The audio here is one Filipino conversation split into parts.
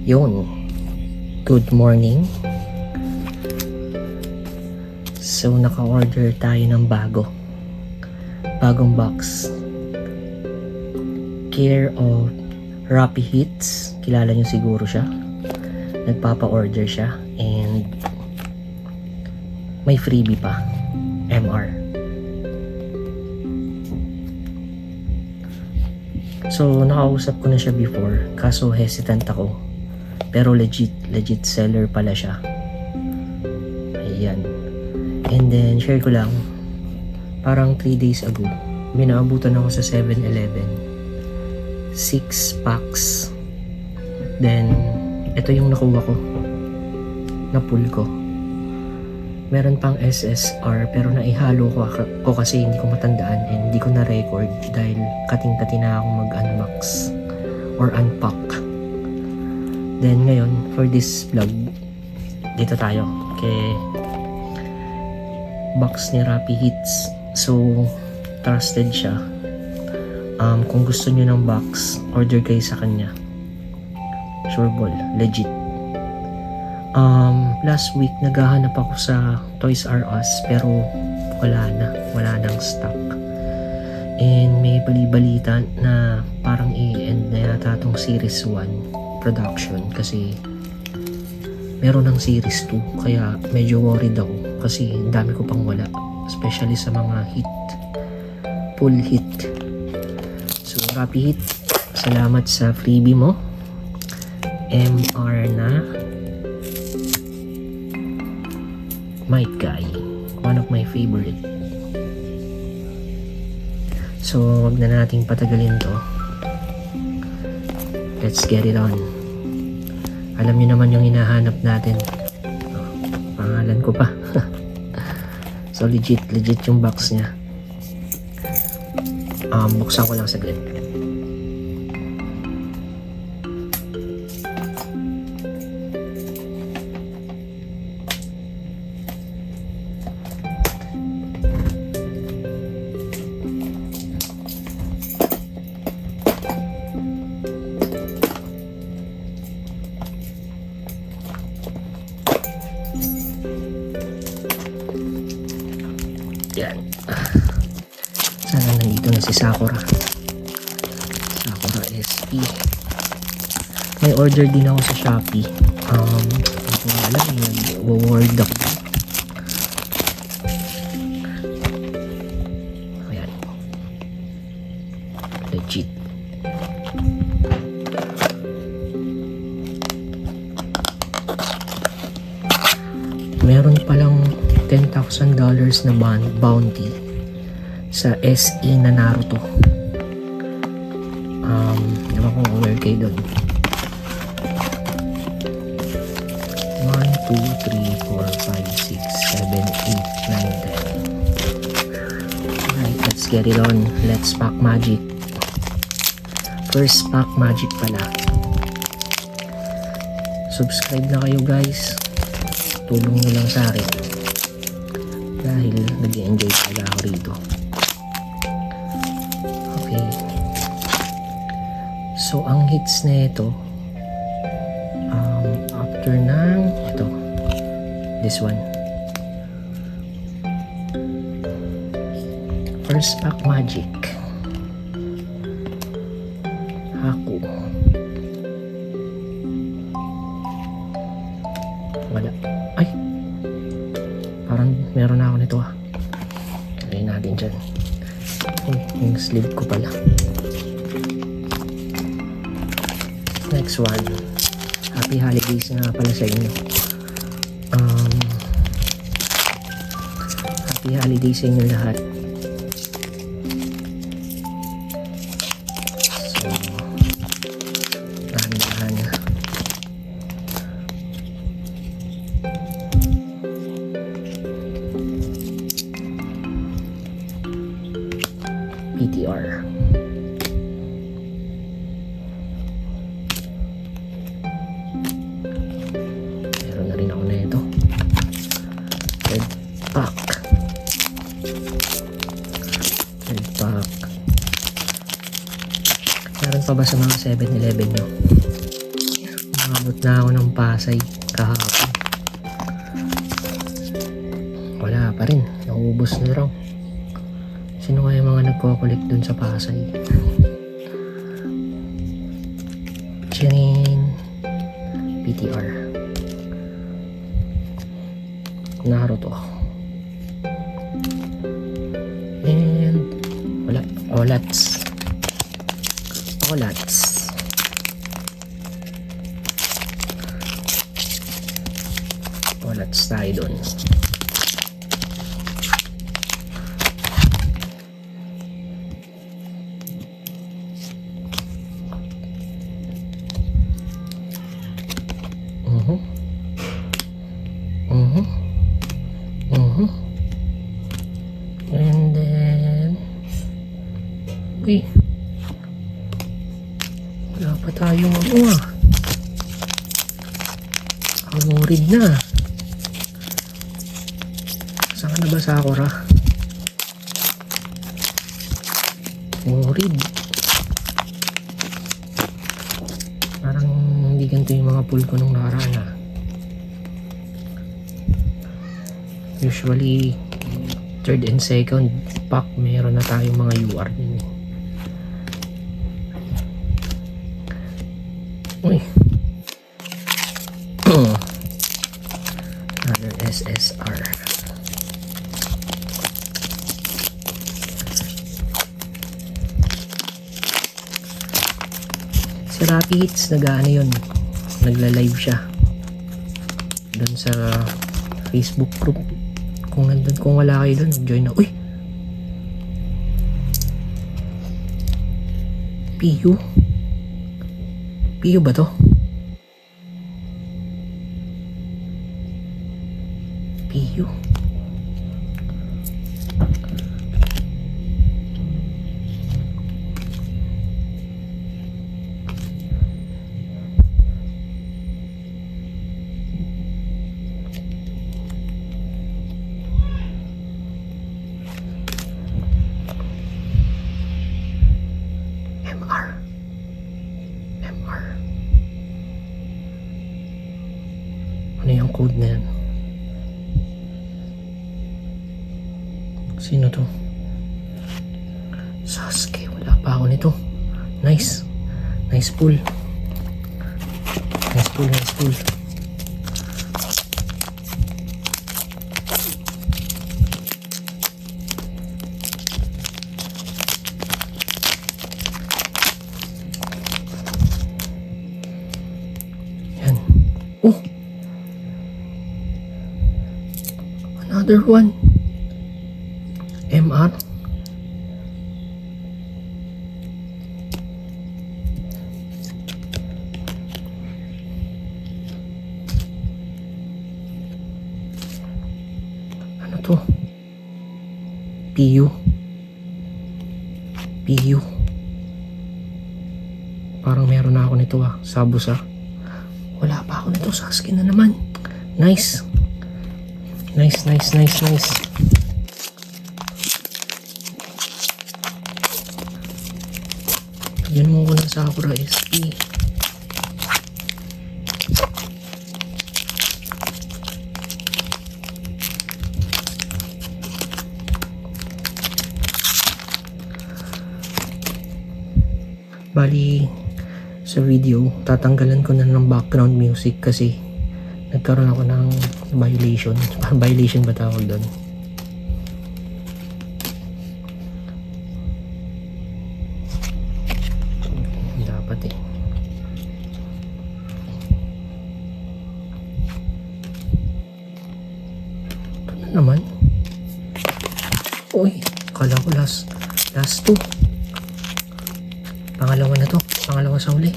Yun. Good morning. So, naka-order tayo ng bagong box. Care of Rappi Hits. Kilala nyo siguro siya. Nagpapa-order siya. And may freebie pa. MR. So, nakausap ko na siya before. Kaso hesitant ako. Pero legit seller pala siya. Ayan. And then, share ko lang. Parang 3 days ago, minaabutan ako sa 7-Eleven. 6 packs. Then, ito yung nakuha ko. Na-pull ko. Meron pang SSR pero naihalo ko kasi hindi ko matandaan and hindi ko na-record dahil kating-kati na ako mag-unbox or unpack. Then ngayon, for this vlog, dito tayo kay box ni Rappi Hits. So, trusted siya. Kung gusto nyo ng box, order kayo sa kanya. Sure ball, legit. Last week, naghahanap ako sa Toys R Us pero wala nang stock. And may bali-balita na parang i-end na yata tong Series 1 production kasi meron ng Series 2 kaya medyo worried ako kasi dami ko pang wala, especially sa mga full hit. So Rappi Hit, salamat sa freebie mo. MR na Might Guy, one of my favorite. So wag na nating patagalin to. Let's get it on. Alam niyo naman yung hinahanap natin. Pangalan ko pa. So legit yung box niya. Buksan ko lang saglit. Yan. Sana nandito na si Sakura SP. May order din ako sa Shopee. Hindi ko alam, nag-word ako. Ayan, legit. Meron palang $10,000 na bounty sa SE na Naruto. Ewan kung aware kayo doon. 1, 2, 3, 4, 5, 6, 7, 8, 9, 10. Alright, let's get it on. Let's pack magic. First pack magic pala. Subscribe na kayo guys. Tulong nyo lang sa akin dahil nag-enjoy talaga ako rito. Okay, so ang hits na ito after ng ito, this one, first pack magic Haku, wala. Ay, parang meron na ako nito Lagay natin dyan. Yung sleeve ko pala. Next one. Happy holidays nga pala sa inyo. Happy holidays sa inyo lahat. So, dahan-dahan. PTR. Meron na rin ako na ito. Red pack. Meron pa ba sa mga 7-Eleven nyo? Mga Umabot na ako ng Pasay kahapon. Wala pa rin. Naubos na raw. Sino kaya mga nagko-collect dun sa Pasay? Chain PTR Naruto and wala. Olats tayo dun. And then uy, wala pa tayong amorid na. Saan na ba Sakura? Amorid. Parang hindi ganito yung mga pool ko nung nakaraan. Usually third and second pack meron na tayong mga UR din. Uy. Another SSR. Si Rappi Hits yun, nagla-live siya doon sa Facebook group. Kung wala kayo doon, join na. Uy! PU? PU ba to? PU? Ano yung code na yan? Sino to? Sasuke. Wala pa ako nito. Nice. Nice pull. Nice pull. Yan. Oh! Another one. MR. Ano to? PU. Parang meron na ako nito Sabusa. Wala pa ako nito. Sasuke na naman. Nice. Nice. Yan mo ko ng Sakura SP. Bali, sa video, tatanggalan ko na ng background music kasi nagkaroon ako ng violation. Violation ba tawag doon? Dapat ito na naman. Uy, kala ko last two. Pangalawa na to. Pangalawa sa uli.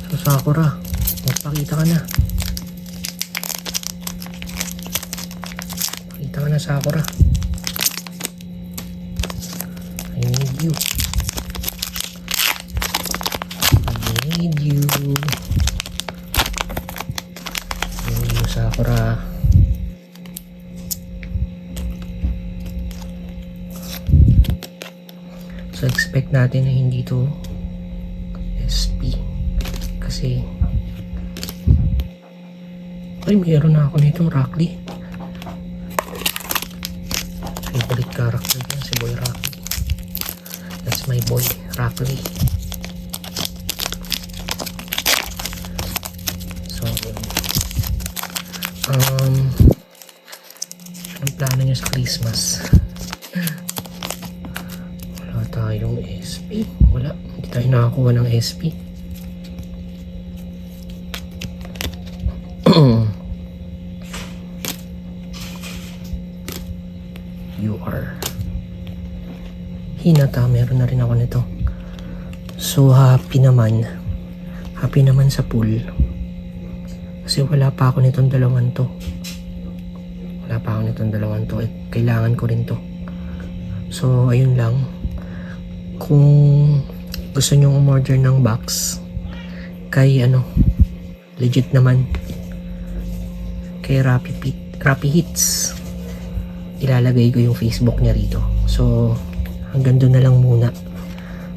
So Sakura, magpakita ka na. Pakita ka na Sakura. I need you. Sakura. So expect natin na hindi to SP kasi Ay, mayroon na ako nitong Rockly. Favorite character yan, si Boy Rocky. That's my boy, Rockly. So, anong plano niyo sa Christmas? Wala tayong SP. Wala, hindi tayo nakakuha ng SP. You are Hinata, meron na rin ako nito. So happy naman sa pool kasi wala pa ako nitong dalawang to. Kailangan ko rin to. So ayun lang, kung gusto nyo umorder ng box kay legit naman, kay Rappi Hits, ilalagay ko yung Facebook niya rito. So hanggang doon na lang muna.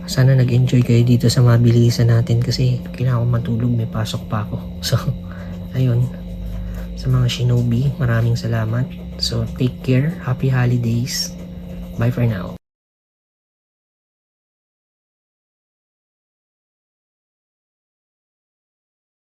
Sana nag-enjoy kayo dito sa mabilisan natin kasi kailangan ko matulog, may pasok pa ako. So ayun, sa mga shinobi, maraming salamat. So take care, happy holidays, bye for now.